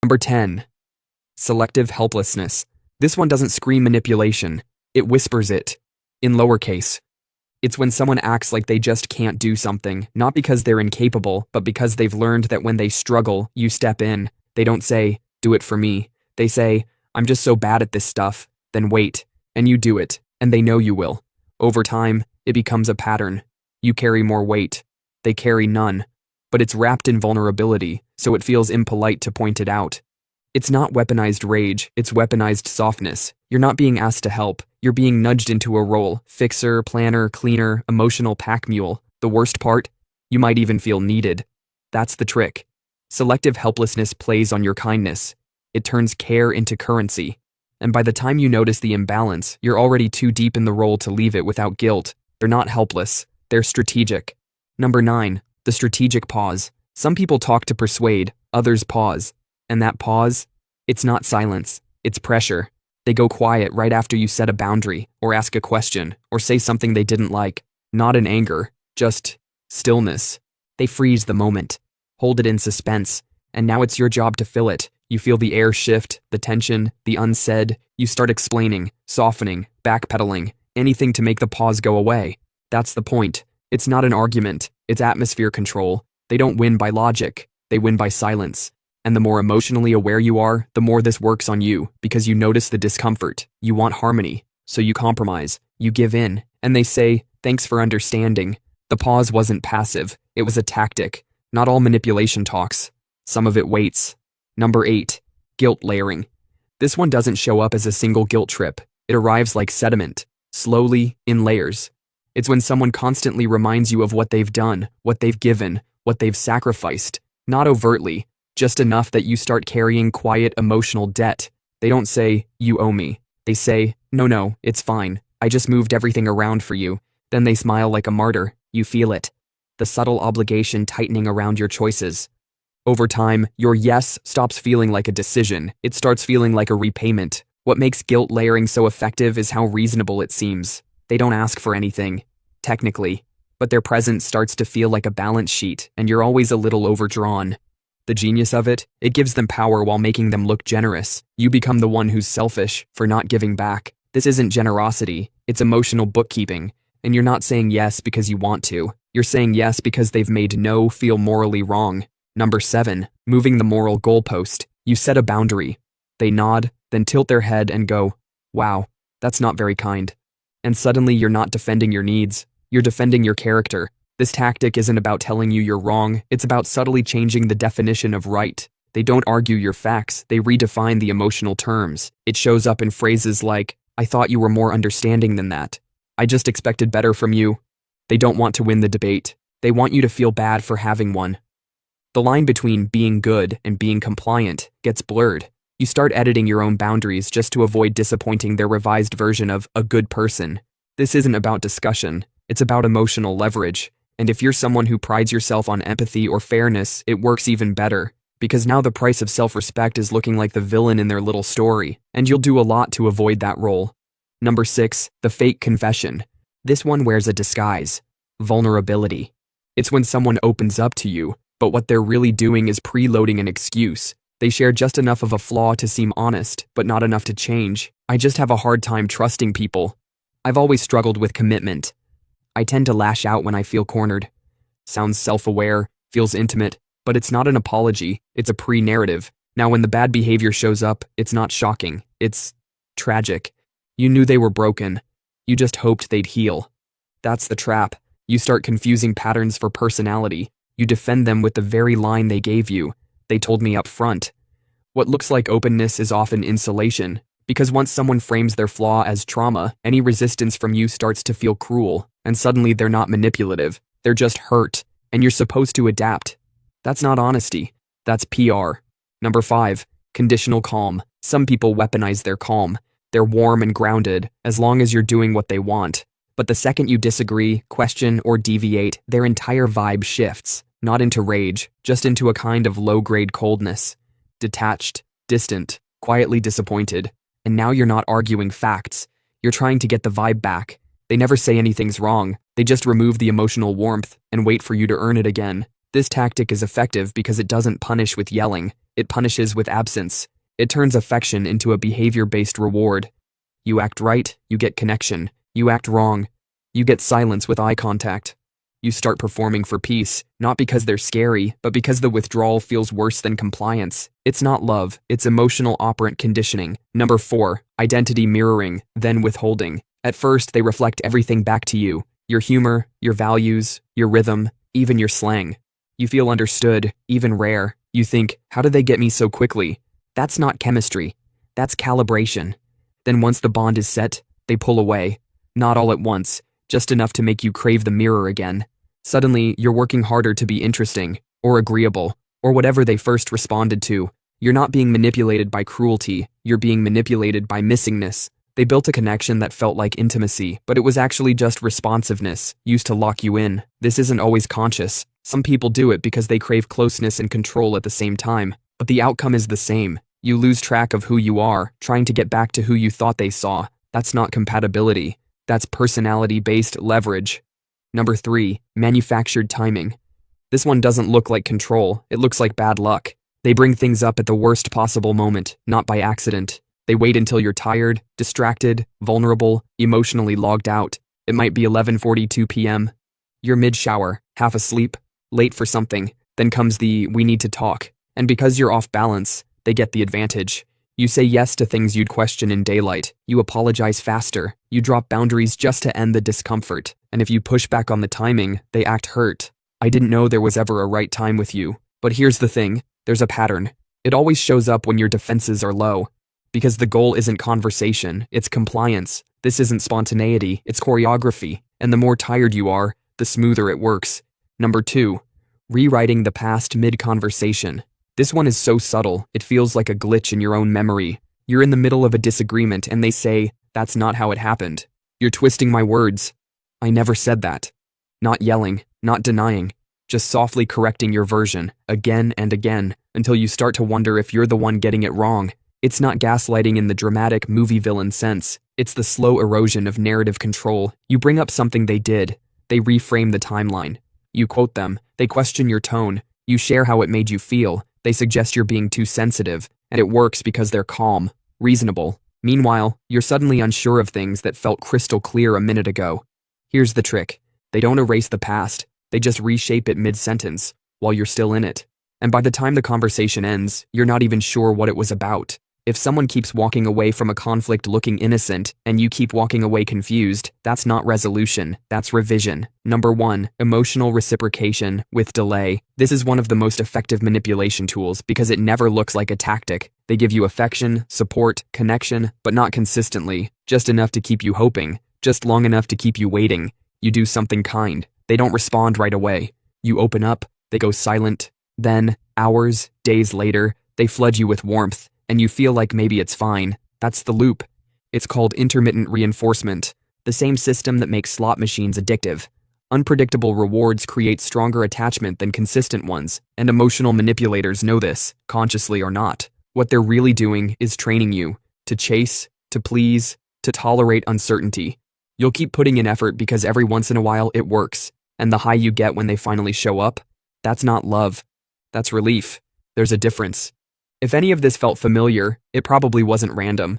Number 10. Selective helplessness. This one doesn't scream manipulation, it whispers it. In lowercase. It's when someone acts like they just can't do something, not because they're incapable, but because they've learned that when they struggle, you step in. They don't say, "Do it for me." They say, "I'm just so bad at this stuff." Then wait, and you do it, and they know you will. Over time, it becomes a pattern. You carry more weight. They carry none. But it's wrapped in vulnerability, so it feels impolite to point it out. It's not weaponized rage, it's weaponized softness. You're not being asked to help, you're being nudged into a role: fixer, planner, cleaner, emotional pack mule. The worst part? You might even feel needed. That's the trick. Selective helplessness plays on your kindness. It turns care into currency. And by the time you notice the imbalance, you're already too deep in the role to leave it without guilt. They're not helpless, they're strategic. Number 9. The strategic pause. Some people talk to persuade, others pause. And that pause? It's not silence, it's pressure. They go quiet right after you set a boundary, or ask a question, or say something they didn't like. Not in anger, just stillness. They freeze the moment, hold it in suspense, and now it's your job to fill it. You feel the air shift, the tension, the unsaid. You start explaining, softening, backpedaling, anything to make the pause go away. That's the point. It's not an argument, it's atmosphere control. They don't win by logic, they win by silence. And the more emotionally aware you are, the more this works on you, because you notice the discomfort. You want harmony, so you compromise, you give in, and they say, "Thanks for understanding." The pause wasn't passive, it was a tactic. Not all manipulation talks. Some of it waits. Number 8. Guilt layering. This one doesn't show up as a single guilt trip. It arrives like sediment, slowly, in layers. It's when someone constantly reminds you of what they've done, what they've given, what they've sacrificed. Not overtly, just enough that you start carrying quiet emotional debt. They don't say, "You owe me." They say, No, it's fine. I just moved everything around for you." Then they smile like a martyr. You feel it. The subtle obligation tightening around your choices. Over time, your yes stops feeling like a decision. It starts feeling like a repayment. What makes guilt layering so effective is how reasonable it seems. They don't ask for anything, technically, but their presence starts to feel like a balance sheet, and you're always a little overdrawn. The genius of it gives them power while making them look generous. You become the one who's selfish for not giving back. This isn't generosity, it's emotional bookkeeping, and you're not saying yes because you want to. You're saying yes because they've made no feel morally wrong. Number 7. Moving the moral goalpost. You set a boundary. They nod, then tilt their head and go, "Wow, that's not very kind." And suddenly you're not defending your needs, you're defending your character. This tactic isn't about telling you you're wrong, it's about subtly changing the definition of right. They don't argue your facts, they redefine the emotional terms. It shows up in phrases like, "I thought you were more understanding than that. I just expected better from you." They don't want to win the debate, they want you to feel bad for having one. The line between being good and being compliant gets blurred. You start editing your own boundaries just to avoid disappointing their revised version of a good person. This isn't about discussion, it's about emotional leverage. And if you're someone who prides yourself on empathy or fairness, it works even better, because now the price of self-respect is looking like the villain in their little story, and you'll do a lot to avoid that role. Number 6. The fake confession. This one wears a disguise. Vulnerability. It's when someone opens up to you, but what they're really doing is preloading an excuse. They share just enough of a flaw to seem honest, but not enough to change. "I just have a hard time trusting people. I've always struggled with commitment. I tend to lash out when I feel cornered." Sounds self-aware, feels intimate, but it's not an apology, it's a pre-narrative. Now when the bad behavior shows up, it's not shocking, it's tragic. You knew they were broken. You just hoped they'd heal. That's the trap. You start confusing patterns for personality. You defend them with the very line they gave you. "They told me up front." What looks like openness is often insulation, because once someone frames their flaw as trauma, any resistance from you starts to feel cruel, and suddenly they're not manipulative, they're just hurt, and you're supposed to adapt. That's not honesty, that's PR. Number 5. Conditional calm. Some people weaponize their calm. They're warm and grounded, as long as you're doing what they want. But the second you disagree, question, or deviate, their entire vibe shifts, not into rage, just into a kind of low-grade coldness. Detached, distant, quietly disappointed. And now you're not arguing facts, you're trying to get the vibe back. They never say anything's wrong, they just remove the emotional warmth and wait for you to earn it again. This tactic is effective because it doesn't punish with yelling, It punishes with absence. It turns affection into a behavior-based reward. You act right, you get connection. You act wrong, you get silence with eye contact. You start performing for peace, not because they're scary, but because the withdrawal feels worse than compliance. It's not love, it's emotional operant conditioning. Number 4, identity mirroring, then withholding. At first, they reflect everything back to you. Your humor, your values, your rhythm, even your slang. You feel understood, even rare. You think, how did they get me so quickly? That's not chemistry. That's calibration. Then once the bond is set, they pull away. Not all at once, just enough to make you crave the mirror again. Suddenly, you're working harder to be interesting, or agreeable, or whatever they first responded to. You're not being manipulated by cruelty, you're being manipulated by missingness. They built a connection that felt like intimacy, but it was actually just responsiveness, used to lock you in. This isn't always conscious. Some people do it because they crave closeness and control at the same time, but the outcome is the same. You lose track of who you are, trying to get back to who you thought they saw. That's not compatibility. That's personality-based leverage. Number 3, manufactured timing. This one doesn't look like control, it looks like bad luck. They bring things up at the worst possible moment, not by accident. They wait until you're tired, distracted, vulnerable, emotionally logged out. It might be 11:42 p.m. You're mid-shower, half asleep, late for something. Then comes the "we need to talk." And because you're off balance, they get the advantage. You say yes to things you'd question in daylight. You apologize faster. You drop boundaries just to end the discomfort. And if you push back on the timing, they act hurt. I didn't know there was ever a right time with you. But here's the thing, there's a pattern. It always shows up when your defenses are low. Because the goal isn't conversation, it's compliance. This isn't spontaneity, it's choreography. And the more tired you are, the smoother it works. Number 2, rewriting the past mid-conversation. This one is so subtle, it feels like a glitch in your own memory. You're in the middle of a disagreement and they say, "That's not how it happened." You're twisting my words. I never said that. Not yelling, not denying, just softly correcting your version, again and again, until you start to wonder if you're the one getting it wrong. It's not gaslighting in the dramatic movie villain sense. It's the slow erosion of narrative control. You bring up something they did. They reframe the timeline. You quote them. They question your tone. You share how it made you feel. They suggest you're being too sensitive, and it works because they're calm, reasonable. Meanwhile, you're suddenly unsure of things that felt crystal clear a minute ago. Here's the trick. They don't erase the past. They just reshape it mid-sentence, while you're still in it. And by the time the conversation ends, you're not even sure what it was about. If someone keeps walking away from a conflict looking innocent, and you keep walking away confused, that's not resolution, that's revision. Number 1, emotional reciprocation with delay. This is one of the most effective manipulation tools because it never looks like a tactic. They give you affection, support, connection, but not consistently, just enough to keep you hoping, just long enough to keep you waiting. You do something kind. They don't respond right away. You open up, they go silent. Then, hours, days later, they flood you with warmth. And you feel like maybe it's fine. That's the loop. It's called intermittent reinforcement, the same system that makes slot machines addictive. Unpredictable rewards create stronger attachment than consistent ones, and emotional manipulators know this, consciously or not. What they're really doing is training you to chase, to please, to tolerate uncertainty. You'll keep putting in effort because every once in a while it works, and the high you get when they finally show up, that's not love. That's relief. There's a difference. If any of this felt familiar, it probably wasn't random.